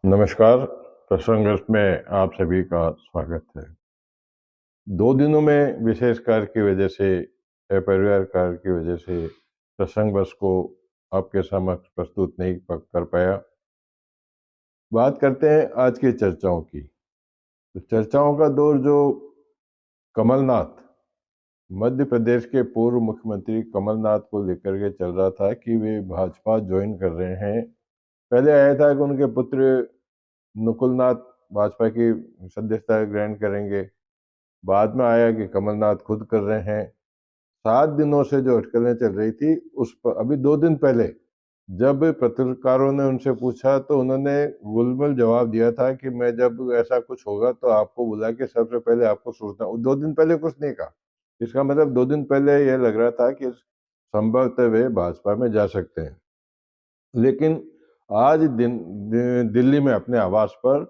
नमस्कार। प्रसंग में आप सभी का स्वागत है। 2 दिनों में विशेष कार्य की वजह से अपरिवार कार्य की वजह से प्रसंगवश को आपके समक्ष प्रस्तुत नहीं कर पाया। बात करते हैं आज की चर्चाओं की। तो चर्चाओं का दौर जो कमलनाथ, मध्य प्रदेश के पूर्व मुख्यमंत्री कमलनाथ को लेकर के चल रहा था कि वे भाजपा ज्वाइन कर रहे हैं। पहले आया था कि उनके पुत्र नकुलनाथ भाजपा की सदस्यता ग्रहण करेंगे। बाद में आया कि कमलनाथ खुद कर रहे हैं। 7 दिनों से जो अटकलें चल रही थी, उस पर अभी 2 दिन पहले जब पत्रकारों ने उनसे पूछा तो उन्होंने गुलमल जवाब दिया था कि मैं जब ऐसा कुछ होगा तो आपको बुला के सबसे पहले आपको सोचना। 2 दिन पहले कुछ नहीं कहा। इसका मतलब 2 दिन पहले ये लग रहा था कि संभवतः वे भाजपा में जा सकते हैं। लेकिन आज दिल्ली में अपने आवास पर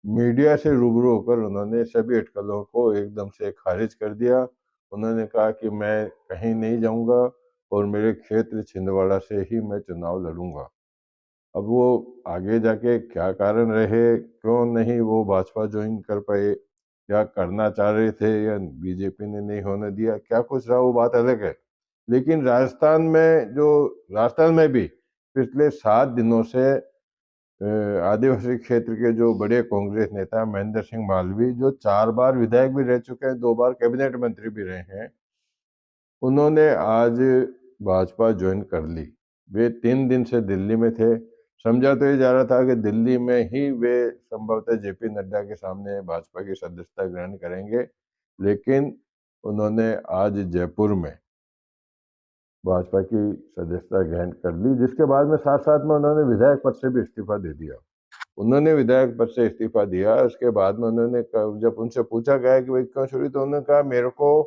मीडिया से रूबरू होकर उन्होंने सभी अटकलों को एकदम से खारिज कर दिया। उन्होंने कहा कि मैं कहीं नहीं जाऊंगा और मेरे क्षेत्र छिंदवाड़ा से ही मैं चुनाव लड़ूंगा। अब वो आगे जाके क्या कारण रहे, क्यों नहीं वो भाजपा ज्वाइन कर पाए, क्या करना चाह रहे थे या बीजेपी ने नहीं होने दिया, क्या कुछ रहा वो बात अलग है। लेकिन राजस्थान में भी पिछले 7 दिनों से आदिवासी क्षेत्र के जो बड़े कांग्रेस नेता महेंद्र सिंह मालवी, जो 4 बार विधायक भी रह चुके हैं, 2 बार कैबिनेट मंत्री भी रहे हैं, उन्होंने आज भाजपा ज्वाइन कर ली। वे 3 दिन से दिल्ली में थे। समझा तो ये जा रहा था कि दिल्ली में ही वे संभवतः जेपी नड्डा के सामने भाजपा की सदस्यता ग्रहण करेंगे, लेकिन उन्होंने आज जयपुर में भाजपा की सदस्यता ग्रहण कर ली, जिसके बाद में साथ साथ में उन्होंने विधायक पद से भी इस्तीफा दे दिया। उन्होंने विधायक पद से इस्तीफा दिया। उसके बाद में जब उनसे पूछा गया कि भाई क्यों छोड़ी, तो उन्होंने कहा मेरे को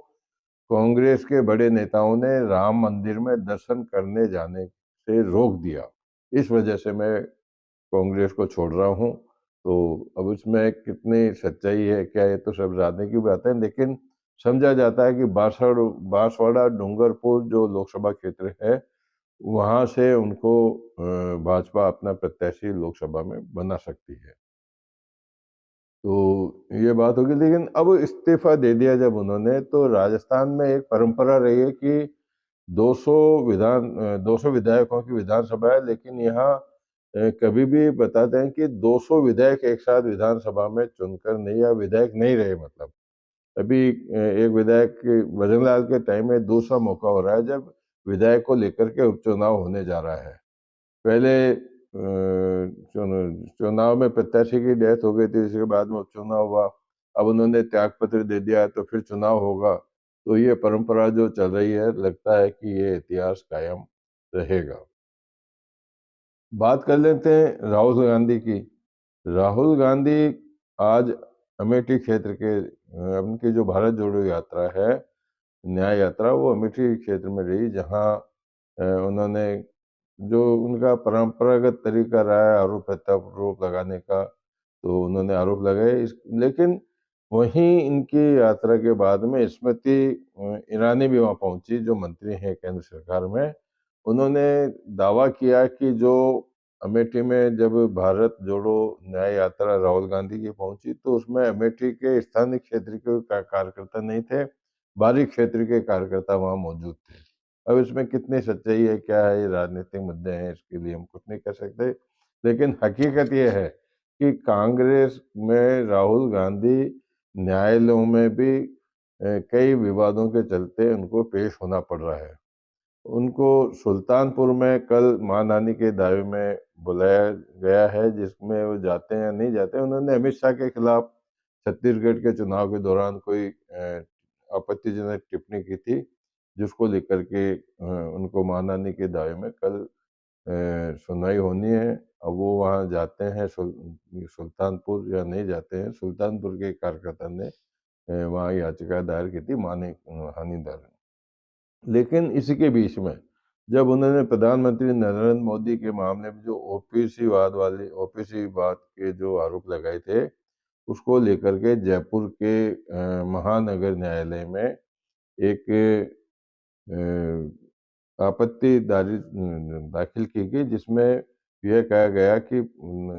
कांग्रेस के बड़े नेताओं ने राम मंदिर में दर्शन करने जाने से रोक दिया, इस वजह से मैं कांग्रेस को छोड़ रहा हूँ। तो अब इसमें कितनी सच्चाई है क्या, ये तो सब जानने की बात है, लेकिन समझा जाता है कि बांसवाड़ा डूंगरपुर जो लोकसभा क्षेत्र है, वहां से उनको भाजपा अपना प्रत्याशी लोकसभा में बना सकती है। तो ये बात होगी। लेकिन अब इस्तीफा दे दिया जब उन्होंने, तो राजस्थान में एक परंपरा रही है कि 200 विधायकों की विधानसभा है, लेकिन यहाँ कभी भी बताते हैं कि 200 विधायक एक साथ विधानसभा में चुनकर नहीं, या विधायक नहीं रहे। मतलब अभी एक विधायक भजनलाल के टाइम में दूसरा मौका हो रहा है जब विधायक को लेकर के उपचुनाव होने जा रहा है। पहले चुनाव में प्रत्याशी की डेथ हो गई थी, इसके बाद में उपचुनाव हुआ। अब उन्होंने त्याग पत्र दे दिया तो फिर चुनाव होगा। तो ये परंपरा जो चल रही है, लगता है कि ये इतिहास कायम रहेगा। बात कर लेते हैं राहुल गांधी की। राहुल गांधी आज अमेठी क्षेत्र के उनकी जो भारत जोड़ो यात्रा है, न्याय यात्रा, वो अमेठी क्षेत्र में रही, जहां उन्होंने जो उनका परंपरागत तरीका रहा है आरोप प्रत्यारोप लगाने का, तो उन्होंने आरोप लगाए। लेकिन वहीं इनकी यात्रा के बाद में स्मृति ईरानी भी वहाँ पहुंची, जो मंत्री हैं केंद्र सरकार में। उन्होंने दावा किया कि जो अमेठी में जब भारत जोड़ो न्याय यात्रा राहुल गांधी की पहुंची, तो उसमें अमेठी के स्थानीय क्षेत्र के कार्यकर्ता नहीं थे, बाहरी क्षेत्र के कार्यकर्ता वहाँ मौजूद थे। अब इसमें कितनी सच्चाई है, क्या है, ये राजनीतिक मुद्दे हैं, इसके लिए हम कुछ नहीं कर सकते। लेकिन हकीकत ये है कि कांग्रेस में राहुल गांधी न्यायालयों में भी कई विवादों के चलते उनको पेश होना पड़ रहा है। उनको सुल्तानपुर में कल महानानी के दावे में बुलाया गया है, जिसमें वो जाते हैं या नहीं जाते। उन्होंने अमित शाह के खिलाफ छत्तीसगढ़ के चुनाव के दौरान कोई आपत्तिजनक टिप्पणी की थी, जिसको लेकर के उनको महानानी के दावे में कल सुनवाई होनी है। अब वो वहाँ जाते हैं सुल्तानपुर या नहीं जाते हैं। सुल्तानपुर के कार्यकर्ता ने वहाँ याचिका दायर की थी माने हानि दायर। लेकिन इसी के बीच में जब उन्होंने प्रधानमंत्री नरेंद्र मोदी के मामले में जो ओपीसी वाद के जो आरोप लगाए थे, उसको लेकर के जयपुर के महानगर न्यायालय में एक आपत्ति दाखिल की गई, जिसमें यह कहा गया कि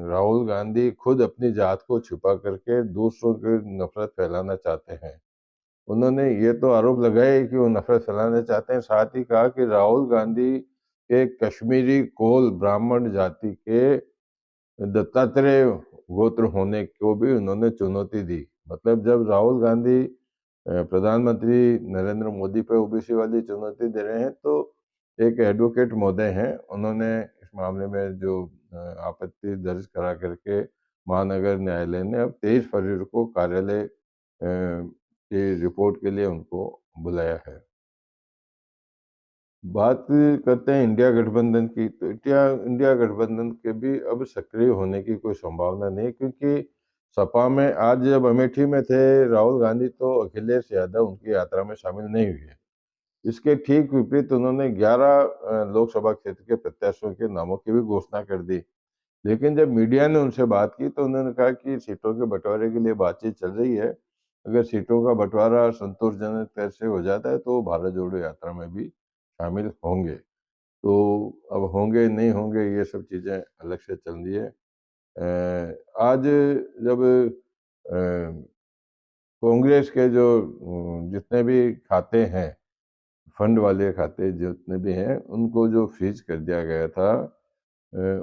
राहुल गांधी खुद अपनी जात को छिपा करके दूसरों की नफरत फैलाना चाहते हैं। उन्होंने ये तो आरोप लगाए कि वो नफरत फैलाना चाहते हैं, साथ ही कहा कि राहुल गांधी के कश्मीरी कोल ब्राह्मण जाति के दत्तात्रेय गोत्र होने को भी उन्होंने चुनौती दी। मतलब जब राहुल गांधी प्रधानमंत्री नरेंद्र मोदी पे ओबीसी वाली चुनौती दे रहे हैं, तो एक एडवोकेट महोदय हैं, उन्होंने इस मामले में जो आपत्ति दर्ज करा करके महानगर न्यायालय ने अब 23 फरवरी को कार्यालय की रिपोर्ट के लिए उनको बुलाया है। बात करते हैं इंडिया गठबंधन की, तो इंडिया गठबंधन के भी अब सक्रिय होने की कोई संभावना नहीं, क्योंकि सपा में आज जब अमेठी में थे राहुल गांधी, तो अखिलेश यादव उनकी यात्रा में शामिल नहीं हुए। इसके ठीक विपरीत उन्होंने 11 लोकसभा क्षेत्र के प्रत्याशियों के नामों की भी घोषणा कर दी। लेकिन जब मीडिया ने उनसे बात की तो उन्होंने कहा कि सीटों के बंटवारे के लिए बातचीत चल रही है। अगर सीटों का बंटवारा संतोषजनक तरह से हो जाता है तो भारत जोड़ो यात्रा में भी शामिल होंगे। तो अब होंगे नहीं होंगे ये सब चीज़ें अलग से चल रही है। आज जब कांग्रेस के जो जितने भी खाते हैं, फंड वाले खाते जितने भी हैं, उनको जो फ्रीज कर दिया गया था,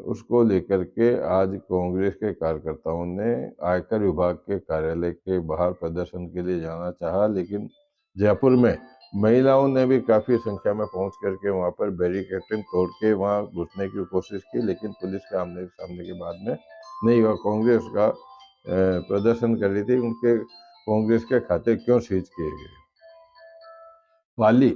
उसको लेकर के आज कांग्रेस के कार्यकर्ताओं ने आयकर विभाग के कार्यालय के बाहर प्रदर्शन के लिए जाना चाहा, लेकिन जयपुर में महिलाओं ने भी काफ़ी संख्या में पहुंच करके वहां पर बैरिकेडिंग तोड़ के वहां घुसने की कोशिश की, लेकिन पुलिस के आमने सामने के बाद में नहीं हुआ। कांग्रेस का प्रदर्शन कर रही थी, उनके कांग्रेस के खाते क्यों सीज किए गए। पाली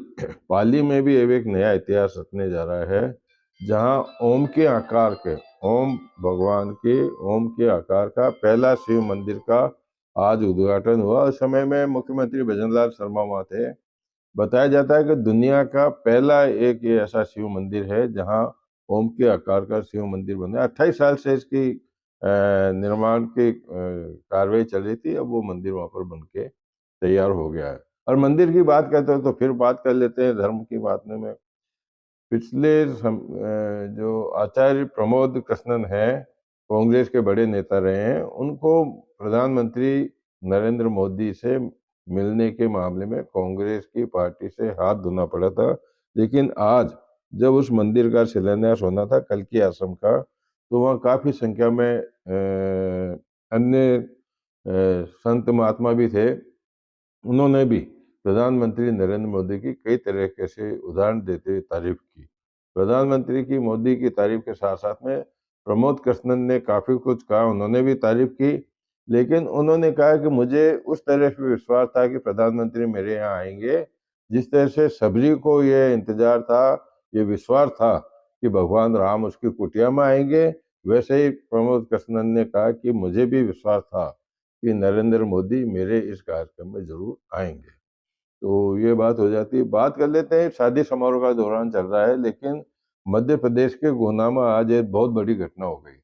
पाली में भी अब एक नया इतिहास रखने जा रहा है, जहां ओम के आकार के, ओम भगवान के ओम के आकार का पहला शिव मंदिर का आज उद्घाटन हुआ। उस समय में मुख्यमंत्री भजनलाल शर्मा वहां थे। बताया जाता है कि दुनिया का पहला एक ये ऐसा शिव मंदिर है जहां ओम के आकार का शिव मंदिर बना। 28 साल से इसकी निर्माण की कार्रवाई चल रही थी, अब वो मंदिर वहां पर बन के तैयार हो गया है। और मंदिर की बात करते हो तो फिर बात कर लेते हैं धर्म की बात में। पिछले जो आचार्य प्रमोद कृष्णन हैं, कांग्रेस के बड़े नेता रहे हैं, उनको प्रधानमंत्री नरेंद्र मोदी से मिलने के मामले में कांग्रेस की पार्टी से हाथ धोना पड़ा था। लेकिन आज जब उस मंदिर का शिलान्यास होना था कल्कि आश्रम का, तो वहाँ काफी संख्या में अन्य संत महात्मा भी थे। उन्होंने भी प्रधानमंत्री नरेंद्र मोदी की कई तरीके से उदाहरण देते हुए तारीफ की। प्रधानमंत्री की मोदी की तारीफ के साथ साथ में प्रमोद कृष्णन ने काफी कुछ कहा, उन्होंने भी तारीफ की। लेकिन उन्होंने कहा कि मुझे उस तरह से विश्वास था कि प्रधानमंत्री मेरे यहाँ आएंगे, जिस तरह से सबरी को ये इंतजार था, ये विश्वास था कि भगवान राम उसकी कुटिया में आएंगे, वैसे ही प्रमोद कृष्णन ने कहा कि मुझे भी विश्वास था कि नरेंद्र मोदी मेरे इस कार्यक्रम में जरूर आएंगे। तो ये बात हो जाती है। बात कर लेते हैं, शादी समारोह का दौरान चल रहा है, लेकिन मध्य प्रदेश के गुना में आज एक बहुत बड़ी घटना हो गई।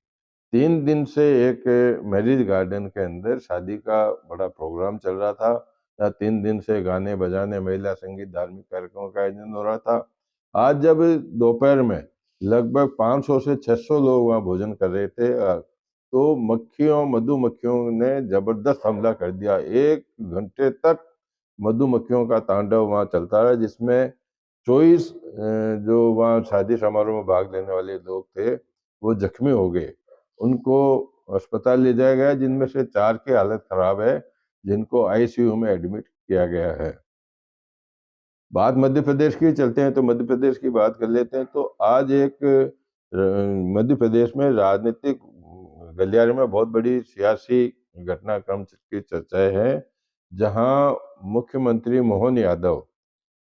3 दिन से एक मैरिज गार्डन के अंदर शादी का बड़ा प्रोग्राम चल रहा था, जहाँ 3 दिन से गाने बजाने, महिला संगीत, धार्मिक कार्यक्रमों का आयोजन हो रहा था। आज जब दोपहर में लगभग 500 से 600 लोग वहाँ भोजन कर रहे थे, तो मक्खियों मधुमक्खियों ने जबरदस्त हमला कर दिया। 1 घंटे तक मधुमक्खियों का तांडव वहाँ चलता रहा, जिसमें 24 जो वहाँ शादी समारोह में भाग लेने वाले लोग थे वो जख्मी हो गए। उनको अस्पताल ले जाया गया, जिनमें से 4 की हालत खराब है, जिनको आईसीयू में एडमिट किया गया है। बात मध्य प्रदेश की चलते हैं, तो मध्य प्रदेश की बात कर लेते हैं। तो आज एक मध्य प्रदेश में राजनीतिक गलियारे में बहुत बड़ी सियासी घटनाक्रम की चर्चाएं हैं, जहां मुख्यमंत्री मोहन यादव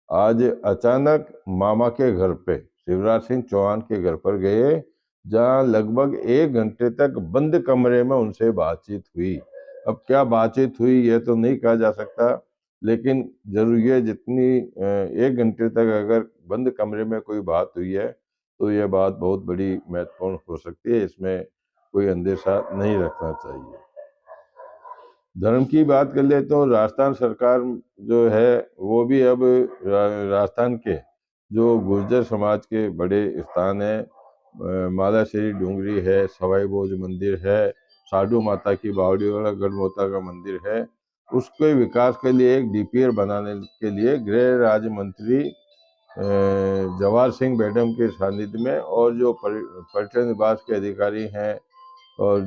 आज अचानक मामा के घर पे, शिवराज सिंह चौहान के घर पर गए, जहां लगभग 1 घंटे तक बंद कमरे में उनसे बातचीत हुई। अब क्या बातचीत हुई यह तो नहीं कहा जा सकता, लेकिन जरूर ये जितनी 1 घंटे तक अगर बंद कमरे में कोई बात हुई है, तो यह बात बहुत बड़ी महत्वपूर्ण हो सकती है, इसमें कोई अंदेशा नहीं रखना चाहिए। धर्म की बात कर ले तो राजस्थान सरकार जो है वो भी अब राजस्थान के जो गुर्जर समाज के बड़े स्थान हैं माला श्री डूंगरी है, सवाई भोज मंदिर है, साधु माता की बावड़ी वाला गढ़मोता का मंदिर है, उसके विकास के लिए एक डीपीआर बनाने के लिए गृह राज्य मंत्री जवाहर सिंह मैडम के सानिध्य में और जो पर्यटन विभाग के अधिकारी हैं और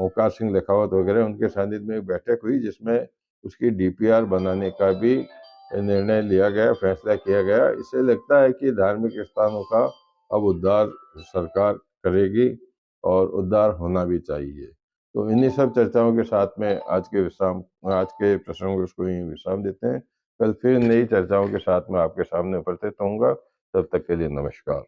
ओंकार सिंह लेखावत वगैरह उनके सानिध्य में एक बैठक हुई, जिसमें उसकी डीपीआर बनाने का भी निर्णय लिया गया, फैसला किया गया। इससे लगता है कि धार्मिक स्थानों का अब उद्धार सरकार करेगी और उद्धार होना भी चाहिए। तो इन्हीं सब चर्चाओं के साथ में आज के प्रसंग को यहीं विश्राम देते हैं। कल फिर नई चर्चाओं के साथ में आपके सामने उपस्थित होऊंगा। तब तक के लिए नमस्कार।